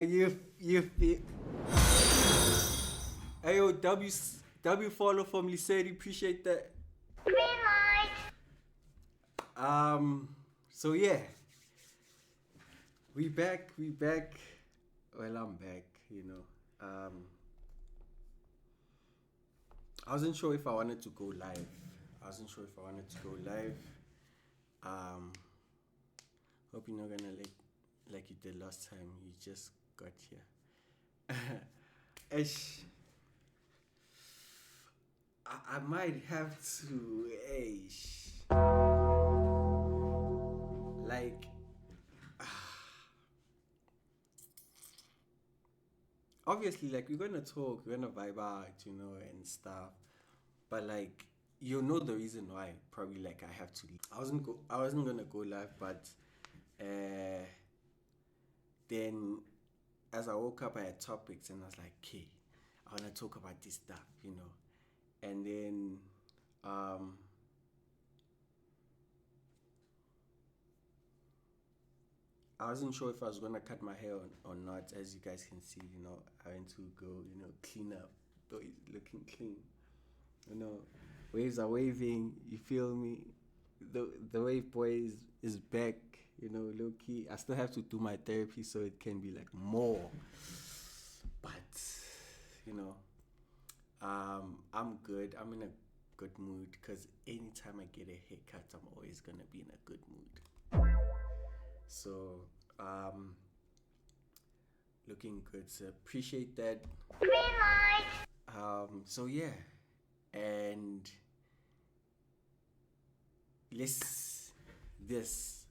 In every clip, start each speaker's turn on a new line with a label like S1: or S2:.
S1: You feel. Hey yo, W follow from Lissetti, appreciate that.
S2: Green light.
S1: So yeah, we back. Well, I'm back. I wasn't sure if I wanted to go live. I wasn't sure if I wanted to go live. Um, hope you're not gonna like you did last time. You just got here. Ish. I might have to. Ish. Like. Obviously, like, we're gonna talk, we're gonna vibe out, and stuff. But like, you know the reason why. Probably like I have to leave. I wasn't gonna go live, but uh, then as I woke up, I had topics, and I was like, okay, I wanna talk about this stuff. And then I wasn't sure if I was gonna cut my hair or not. As you guys can see, I went to go, clean up, though it's looking clean. You know, waves are waving. You feel me? The wave boy is back. Low key. I still have to do my therapy so it can be like more. But you know, I'm good. I'm in a good mood because anytime I get a haircut, I'm always gonna be in a good mood. So looking good. So appreciate that.
S2: Green light.
S1: So yeah, and let's this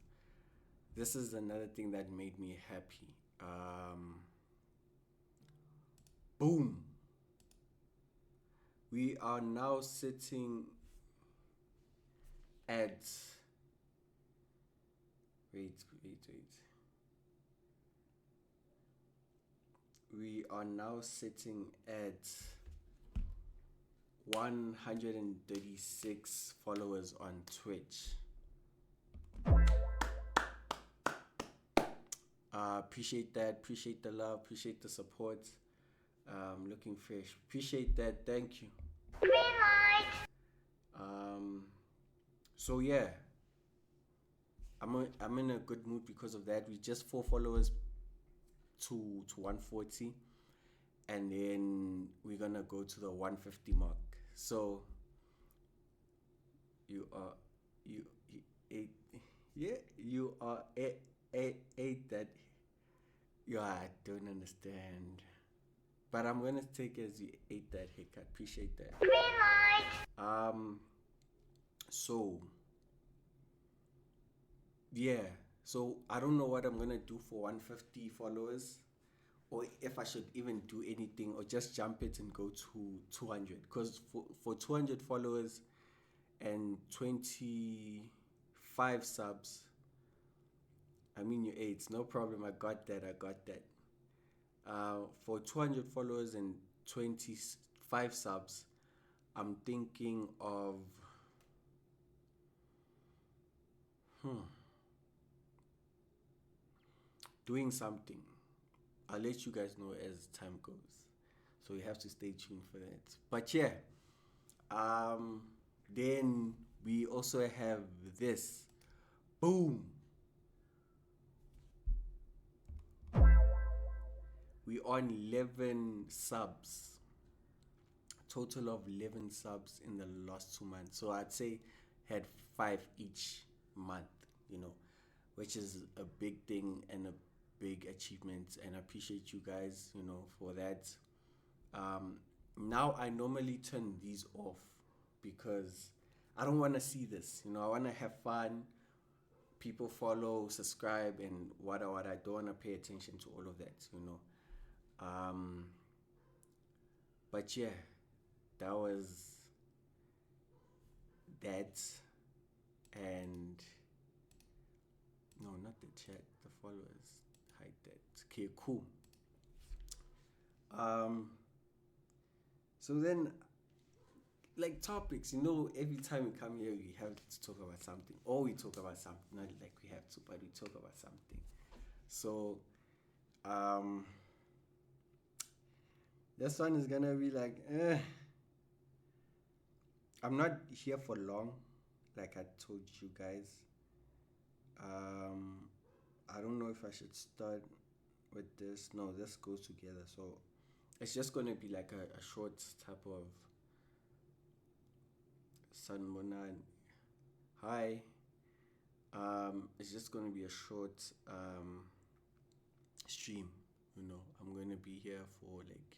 S1: this is another thing that made me happy. Boom. We are now sitting at wait. We are now sitting at 136 followers on Twitch. Appreciate that. Appreciate the love. Appreciate the support. Looking fresh. Appreciate that. Thank you.
S2: Green light.
S1: So yeah, I'm in a good mood because of that. We just 4 followers to 140, and then we're gonna go to the 150 mark. So you eight, yeah, you are eight that. Yeah, I don't understand. But I'm gonna take it as you ate that haircut. Appreciate that.
S2: Green light.
S1: So yeah. So I don't know what I'm gonna do for 150 followers, or if I should even do anything, or just jump it and go to 200. Because for 200 followers and 25 subs, I mean you ate. No problem. I got that. For 200 followers and 25 subs, I'm thinking of doing something. I'll let you guys know as time goes. So you have to stay tuned for that. But yeah, then we also have this. Boom. We on 11 subs. Total of 11 subs in the last 2 months. So I'd say had 5 each month, which is a big thing and a big achievement. And I appreciate you guys, for that. Now I normally turn these off because I don't want to see this. I want to have fun. People follow, subscribe, and what I don't want to pay attention to all of that. But yeah, that was that. And no, not the chat, the followers. Hide that. Okay, cool. So then, like, topics, every time we come here, we have to talk about something, or we talk about something. Not like we have to, but we talk about something. So This one is gonna be like, I'm not here for long, like I told you guys. I don't know if I should start with this. No, this goes together. So it's just gonna be like a short type of Sanmonan. Hi. It's just gonna be a short stream. I'm gonna be here for like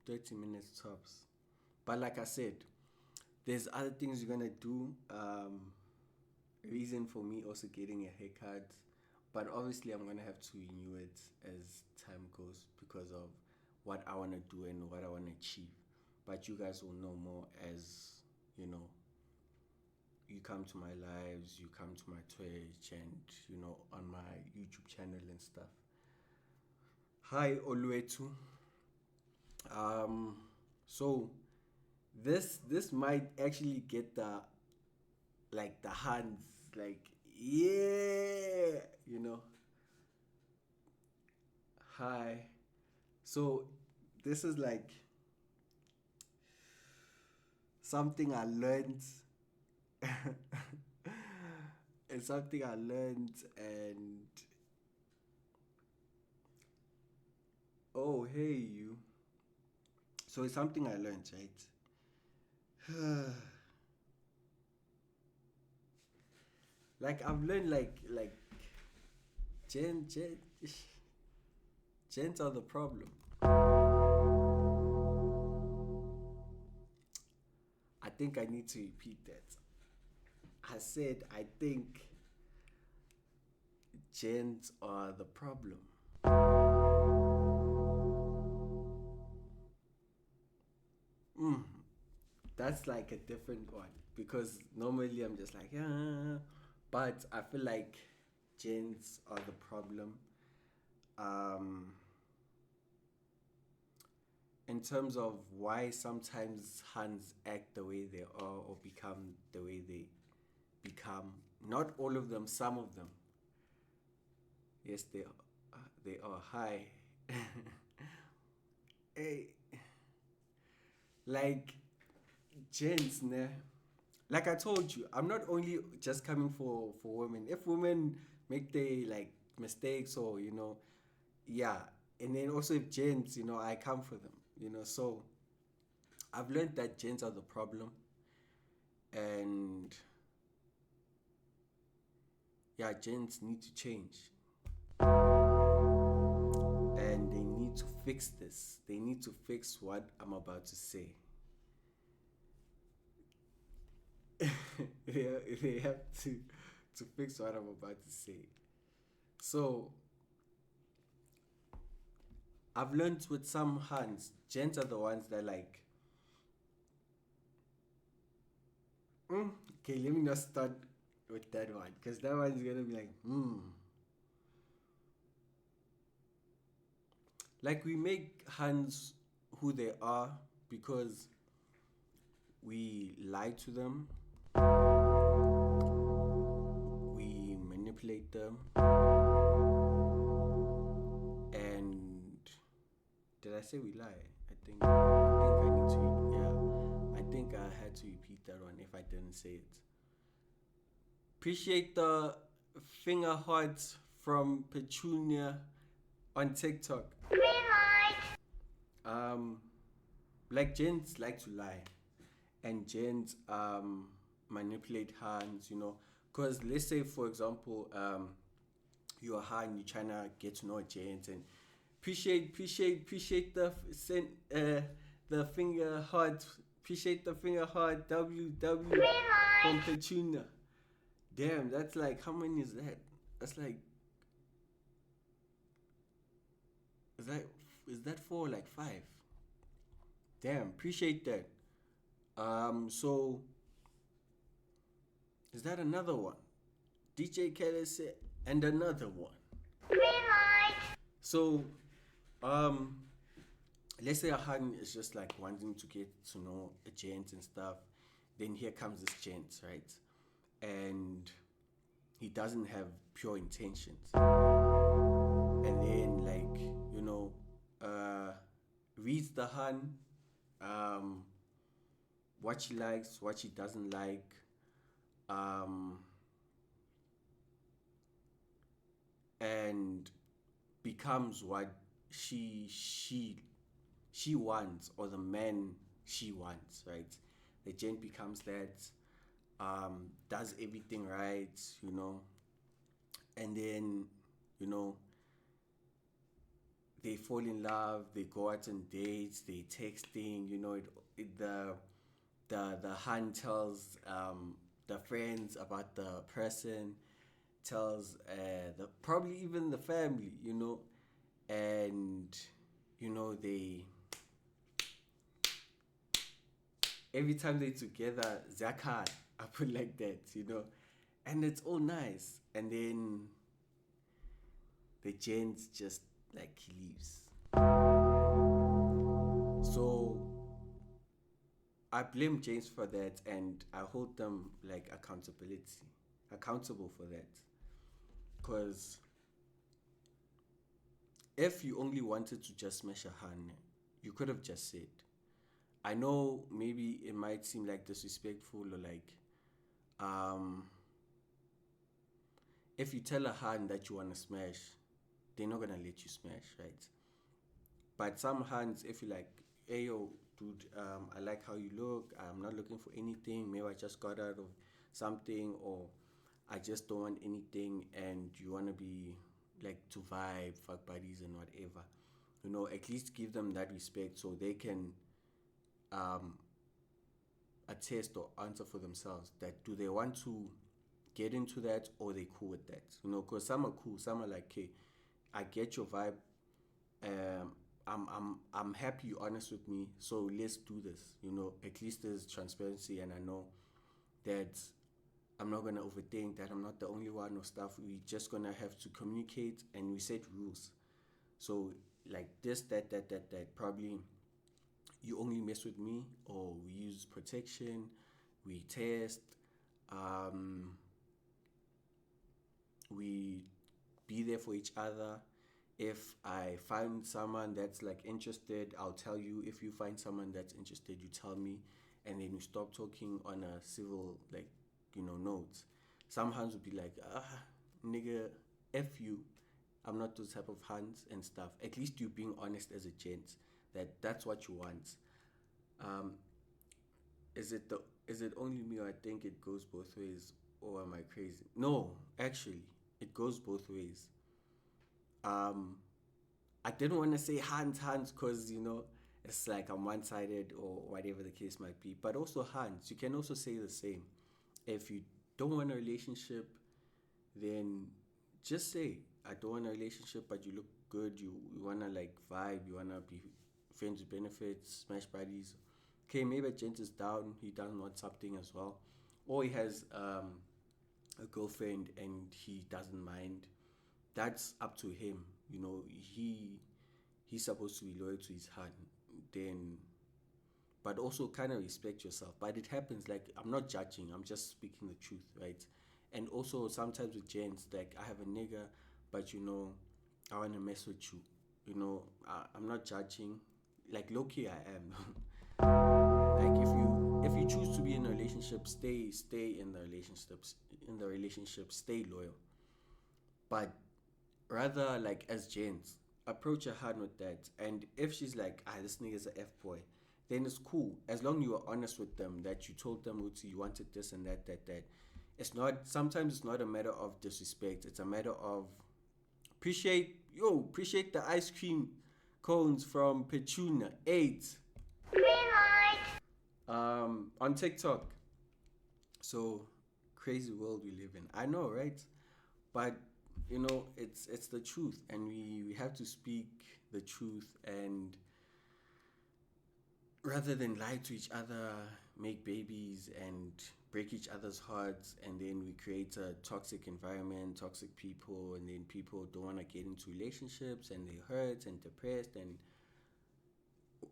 S1: 30 minutes tops. But like I said, there's other things you're gonna do. Reason for me also getting a haircut, but obviously I'm gonna have to renew it as time goes because of what I wanna do and what I wanna achieve. But you guys will know more as you come to my lives, you come to my Twitch, and on my YouTube channel and stuff. Hi Oluetu. So this might actually get the hands like, yeah, Hi. So this is like something I learned. It's something I learned, and oh hey you. So it's something I learned, right? Like I've learned like Gents are the problem. I think I need to repeat that. I said I think Gents are the problem. That's like a different one because normally I'm just like, yeah, but I feel like Gents are the problem. In terms of why sometimes hands act the way they are or become the way they become. Not all of them, some of them. Yes, they are. They are. Hi. Hey. Like, Gents, ne? Like I told you, I'm not only just coming for women. If women make they like mistakes or yeah, and then also if Gents, I come for them. So I've learned that Gents are the problem, and yeah, Gents need to change, and they need to fix this. They need to fix what I'm about to say. they have to fix what I'm about to say. So I've learned with some hands, Gents are the ones that like. Okay, let me not start with that one because that one's gonna be like, Like we make hands who they are because we lie to them, we manipulate them, and did I say we lie? I think I need to. Yeah, I think I had to repeat that one if I didn't say it. Appreciate the finger hearts from Petunia on TikTok.
S2: Green light.
S1: Like Gents like to lie, and Gents manipulate hands, because let's say for example you're a hand, you're trying to get to know a Gent, and appreciate the finger heart, appreciate the finger heart WW from Petunia. Damn, that's like, how many is that? That's like, is that 4 like 5? Damn, appreciate that. So is that another one? DJ Kelly said, and another one.
S2: Green light.
S1: So, let's say a hand is just like wanting to get to know a gent and stuff. Then here comes this gent, right? And he doesn't have pure intentions. And reads the hun, um, what she likes, what she doesn't like, um, and becomes what she she she wants, or the man she wants, right? The gent becomes that, does everything right, and then, you know, they fall in love, they go out on dates, they texting, the hun tells the friends about the person, tells the probably even the family, and they every time they together, zakat, I put like that, and it's all nice, and then the gents just like he leaves. So I blame James for that, and I hold them like accountable for that. Because if you only wanted to just smash a hand, you could have just said. I know maybe it might seem like disrespectful, or like, if you tell a hand that you want to smash, they're not gonna let you smash, right? But some hands, if you like, hey yo, dude, I like how you look. I'm not looking for anything. Maybe I just got out of something, or I just don't want anything, and you wanna be like to vibe, fuck buddies, and whatever. At least give them that respect so they can um, attest or answer for themselves that do they want to get into that, or they cool with that. Because some are cool, some are like, hey, I get your vibe. Um, I'm happy you're honest with me, so let's do this. At least there's transparency, and I know that I'm not gonna overthink, that I'm not the only one or stuff. We just gonna have to communicate, and we set rules. So like this, that. Probably you only mess with me, or we use protection, we test, um, we be there for each other. If I find someone that's like interested, I'll tell you. If you find someone that's interested, you tell me, and then you stop talking on a civil, like, notes. Some hands would be like, nigga, F you. I'm not those type of hands and stuff. At least you being honest as a gent, that's what you want. Um, is it only me, or I think it goes both ways, or am I crazy? No, actually, it goes both ways. Um, I didn't want to say hands, because it's like I'm one-sided, or whatever the case might be. But also hands, you can also say the same. If you don't want a relationship, then just say, I don't want a relationship, but you look good. You wanna like vibe. You wanna be friends with benefits, smash buddies. Okay, maybe a gent is down. He doesn't want something as well, or he has a girlfriend and he doesn't mind. That's up to him. He's supposed to be loyal to his heart. Then, but also kind of respect yourself. But it happens. Like, I'm not judging. I'm just speaking the truth, right? And also sometimes with gents, like, I have a nigga, but I wanna mess with you. I'm not judging. Like, low key, I am. Like, if you choose to be in a relationship, stay in the relationship, stay loyal. But rather, like, as gents, approach her hard with that. And if she's like, this nigga's a F boy, then it's cool. As long as you are honest with them, that you told them what you wanted, this and that. It's not, sometimes it's not a matter of disrespect. It's a matter of appreciate the ice cream cones from Petuna 8
S2: Green light.
S1: on TikTok. So crazy world we live in. I know, right? But it's the truth, and we have to speak the truth, and rather than lie to each other, make babies, and break each other's hearts, and then we create a toxic environment, toxic people, and then people don't want to get into relationships, and they hurt and depressed, and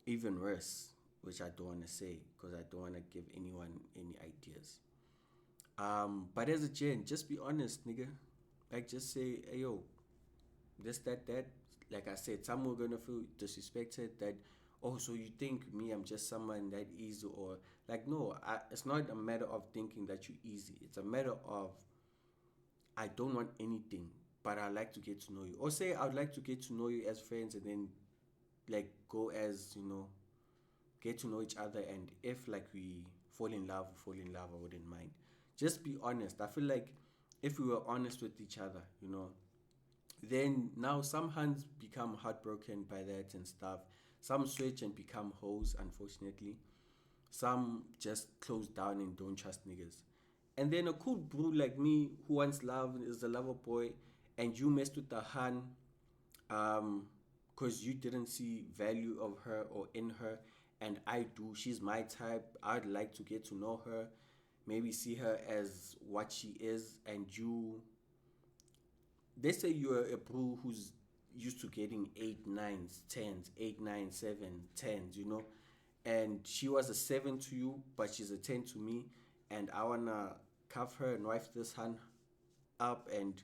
S1: even worse, which I don't want to say, because I don't want to give anyone any ideas. But as a gen, just be honest, nigga. Like, just say, hey yo, this, that. Like I said, some are gonna feel disrespected, that, oh, so you think me, I'm just someone that easy, or like, no, it's not a matter of thinking that you're easy. It's a matter of I don't want anything, but I like to get to know you. Or say I'd like to get to know you as friends, and then like go as get to know each other. And if like we fall in love, I wouldn't mind. Just be honest. I feel like if we were honest with each other, then now some hands become heartbroken by that and stuff. Some switch and become hoes, unfortunately. Some just close down and don't trust niggas. And then a cool bro like me who wants love, is a lover boy, and you messed with the Han because you didn't see value of her or in her, and I do. She's my type. I'd like to get to know her, maybe see her as what she is, and you. They say you're a bro who's used to getting 8 9s 10s, 8 9 7 10s, and she was a 7 to you, but she's a 10 to me, and I wanna cuff her and wife this hand up, and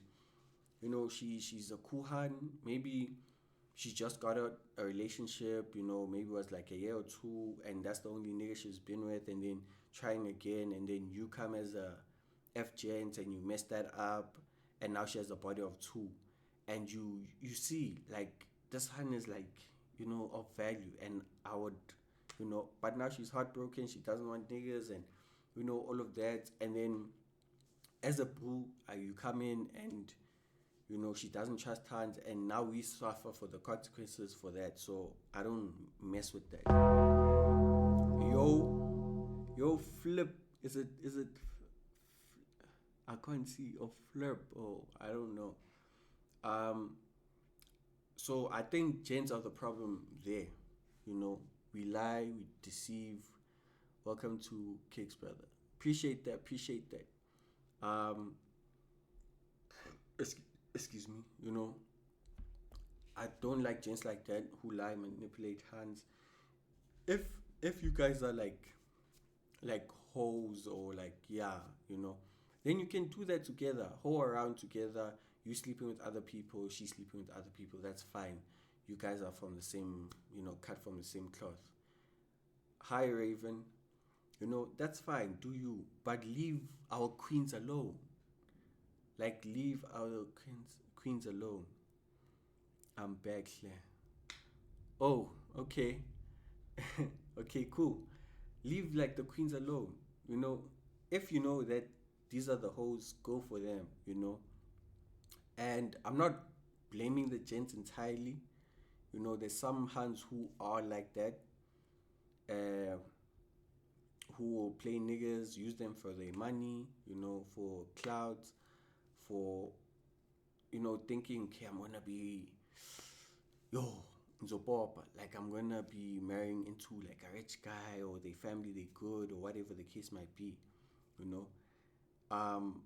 S1: she's a cool hand. Maybe she just got out a relationship, maybe it was like a year or two, and that's the only nigga she's been with, and then trying again, and then you come as a F gent and you mess that up, and now she has a body of two, and you see like this hand is like of value, and I would but now she's heartbroken, she doesn't want niggas, and all of that, and then as a boo, you come in and she doesn't trust hands, and now we suffer for the consequences for that. So I don't mess with that. Yo, flip. Is it? I can't see. Or flip. Oh, I don't know. Um. So I think gents are the problem there. We lie, we deceive. Welcome to Kicks, brother. Appreciate that. Appreciate that. Um. Excuse me. I don't like gents like that who lie, manipulate hands. If if you guys are like hoes, or like, yeah, then you can do that together. Hoe around together. You sleeping with other people, she sleeping with other people. That's fine. You guys are from the same, cut from the same cloth. Hi Raven. That's fine. Do you? But leave our queens alone. Like, leave our queens alone. I'm back here. Oh, okay. Okay, cool. Leave like the queens alone. If you know that these are the hoes, go for them. And I'm not blaming the gents entirely. There's some hands who are like that, uh, who will play niggas, use them for their money, for clouds, for thinking, okay, I'm gonna be, yo, Nzopopa, like I'm gonna be marrying into like a rich guy, or their family, they good, or whatever the case might be, you know. Um,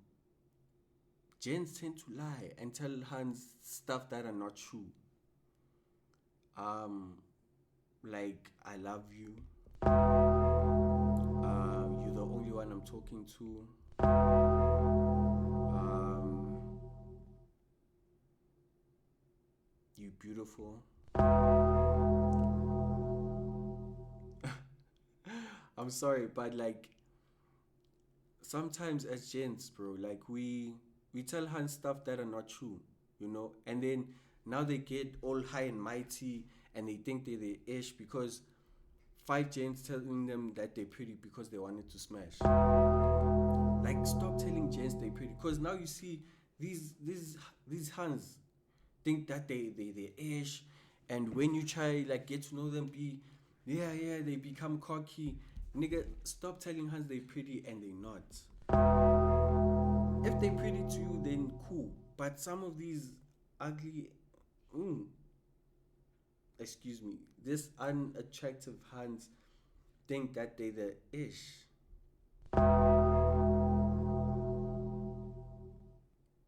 S1: Gents tend to lie and tell Hans stuff that are not true. Like, I love you. You're the only one I'm talking to. You beautiful. I'm sorry, but like sometimes as gents, bro, like we tell Hans stuff that are not true, and then now they get all high and mighty and they think they're the ish because five gents telling them that they're pretty because they wanted to smash. Like, stop telling gents they're pretty, because now you see these Hans think that they ish, and when you try like get to know them, they become cocky. Nigga, stop telling Hans they pretty and they not. If they pretty to you, then cool. But some of these ugly, excuse me, this unattractive Hans think that they the ish.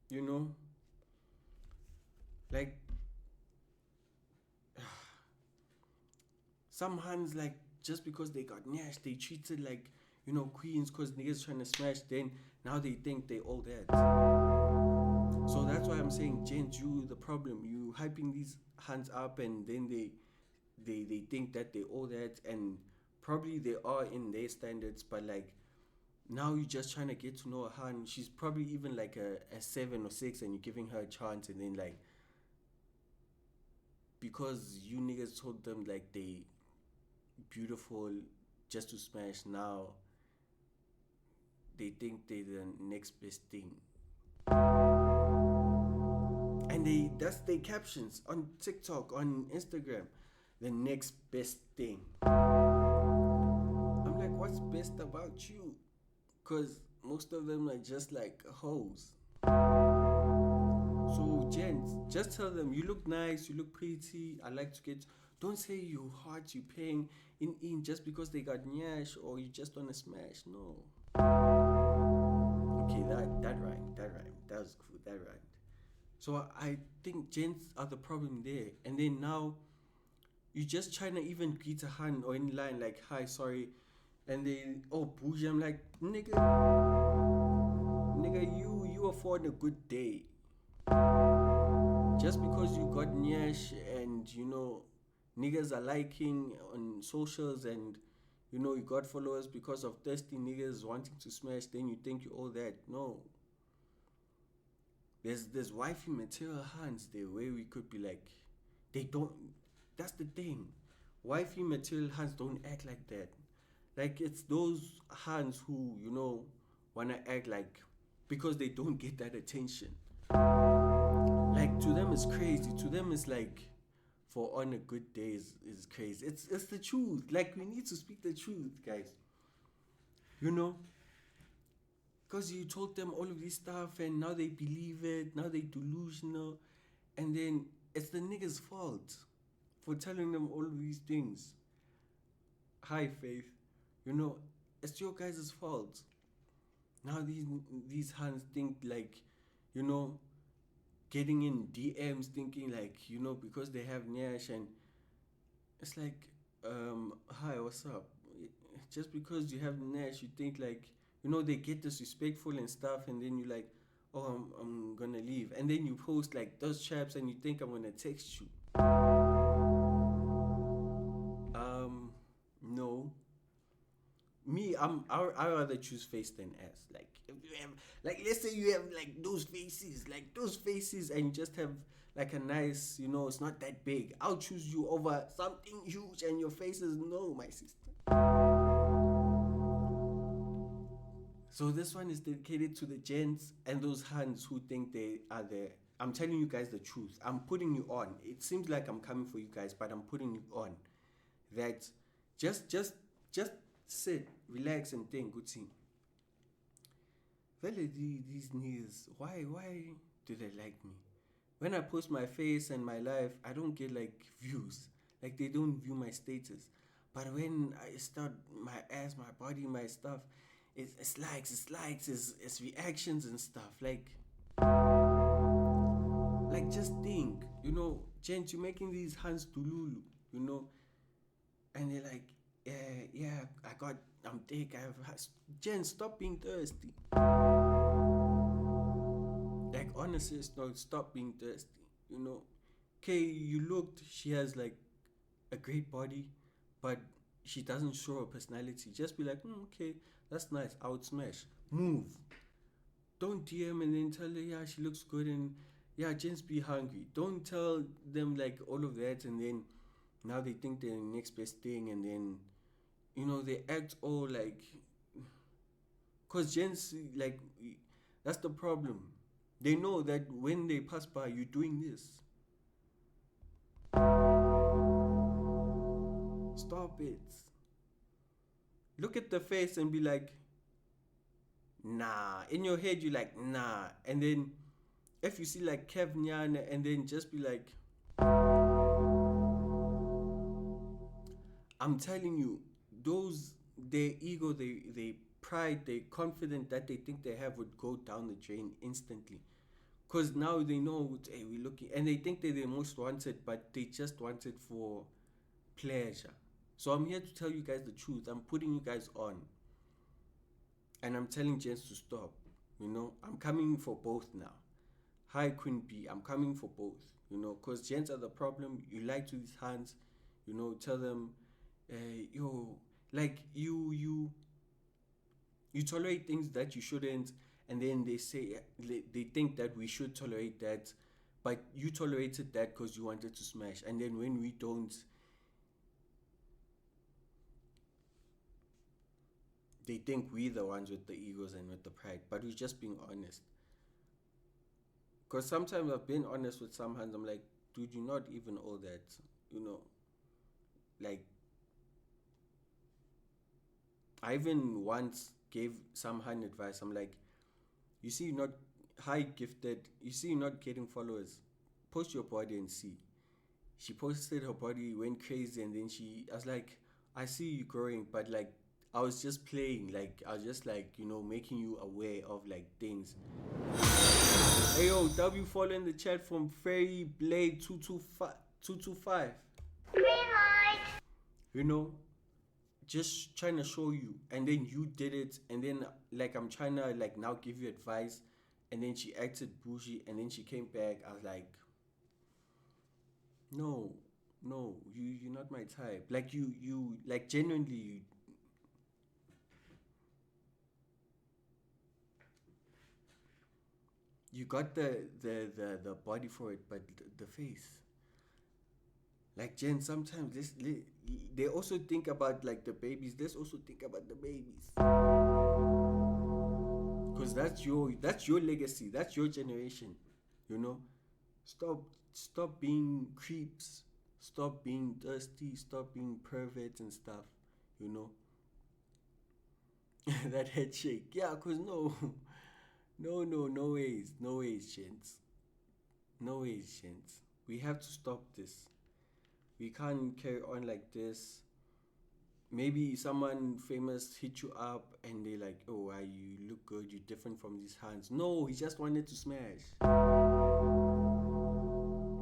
S1: You know, like some Hans, like, just because they got Nash, they treated like, queens because niggas trying to smash, then now they think they all that. So that's why I'm saying, Gent, you the problem. You hyping these Hans up and then they they think that they all that, and probably they are in their standards, but like now you're just trying to get to know her, and she's probably even like a 7 or 6, and you're giving her a chance, and then like because you niggas told them like they beautiful just to smash, now they think they're the next best thing. And that's their captions on TikTok, on Instagram. The next best thing. I'm like, what's best about you? Cause most of them are just like hoes. So gents, just tell them you look nice, you look pretty. I like to get. Don't say you hot, you paying in just because they got nyash or you just wanna smash. No. Okay, that rhymed. That was cool. That rhymed. So I think gents are the problem there. And then now you just trying to even greet a hand or in line like hi, sorry, and then oh bougie. I'm like nigga, you afford a good day. Just because you got nyash and niggas are liking on socials and you got followers because of thirsty niggas wanting to smash, then you think you all that. No. There's wifey material hands there where we could be like, they don't. That's the thing. Wifey material hands don't act like that. Like it's those hands who wanna act like because they don't get that attention. Like to them it's crazy. To them it's like for on a good day is crazy. It's the truth. Like we need to speak the truth, guys. Because you told them all of this stuff and now they believe it, now they delusional, and then it's the nigga's fault for telling them all of these things. Hi Faith, it's your guys' fault. Now these hands think like, getting in DMs thinking like, because they have Nash, and it's like, hi, what's up? Just because you have Nash, you think like, they get disrespectful and stuff, and then you like, oh, I'm gonna leave, and then you post like those chaps, and you think I'm gonna text you. No. Me, I rather choose face than ass. Like if you have, like let's say you have like those faces, and you just have like a nice, it's not that big. I'll choose you over something huge, and your face is no, my sister. So this one is dedicated to the gents and those hands who think they are there. I'm telling you guys the truth. I'm putting you on. It seems like I'm coming for you guys, but I'm putting you on. That just sit, relax, and think. Good thing. Well, these niggas, why do they like me? When I post my face and my life, I don't get like views. Like they don't view my status. But when I start my ass, my body, my stuff, it's likes, it's reactions and stuff. Like just think, gent, you're making these hands to Lulu, and they're like, yeah, I'm thick, gent, stop being thirsty. Like honestly, stop being thirsty, Okay, you looked, she has like a great body, but she doesn't show her personality. Just be like, okay, that's nice, I would smash. Move. Don't DM and then tell her, yeah, she looks good, and yeah, gents be hungry. Don't tell them like all of that, and then now they think they're the next best thing, and then they act all like, cause gents like, that's the problem. They know that when they pass by, you're doing this. Stop it. Look at the face and be like, nah. In your head, you're like, nah. And then if you see like Kev Nyana, and then just be like, I'm telling you, their ego, they pride, they confident that they think they have would go down the drain instantly. Because now they know, hey, we're looking, and they think they're the most wanted, but they just want it for pleasure. So I'm here to tell you guys the truth. I'm putting you guys on. And I'm telling gents to stop. I'm coming for both now. Hi, Queen B, I'm coming for both. Because gents are the problem. You like to these hands. You know, tell them, yo, like you tolerate things that you shouldn't, and then they say they think that we should tolerate that, but you tolerated that because you wanted to smash, and then when we don't, they think we're the ones with the egos and with the pride, but we're just being honest. Because sometimes I've been honest with some hands. I'm like, dude, you're not even all that. You know, like I even once gave some hand advice. I'm like, you see, you're not high gifted. You see, you're not getting followers. Post your body and see. She posted her body, went crazy, and then I was like, I see you growing, but like, I was just playing. Like, I was just like, making you aware of like things. Hey yo, W follow in the chat from Fairy Blade 225.
S2: Green light.
S1: You know, just trying to show you, and then you did it, and then like I'm trying to like now give you advice, and then she acted bougie, and then she came back. I was like, no, no, you're not my type. Like you like genuinely. You got the body for it, but the face. Like Jen, sometimes they also think about like the babies. Let's also think about the babies, because that's your legacy. That's your generation. You know, stop stop being creeps. Stop being thirsty. Stop being perverts and stuff. You know, that head shake. Yeah, cause no, no ways, no ways, gents. No ways, gents. We have to stop this. We can't carry on like this. Maybe someone famous hit you up and they like, oh, you look good, you're different from these hands. No, he just wanted to smash.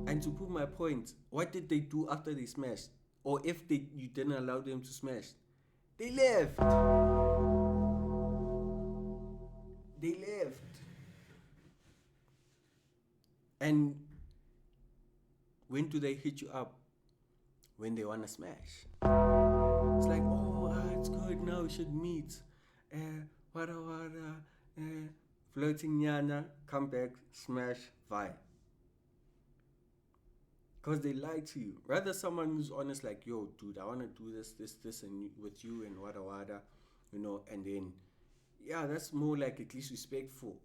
S1: And to prove my point, what did they do after they smashed? Or if you didn't allow them to smash? They left. They left. And when do they hit you up? When they wanna smash. It's like, oh, it's good now. We should meet. Wada wada. Floating yana. Come back, smash, vibe. Because they lie to you. Rather someone who's honest, like, yo, dude, I wanna do this, and with you and wada wada, and then, yeah, that's more like at least respectful,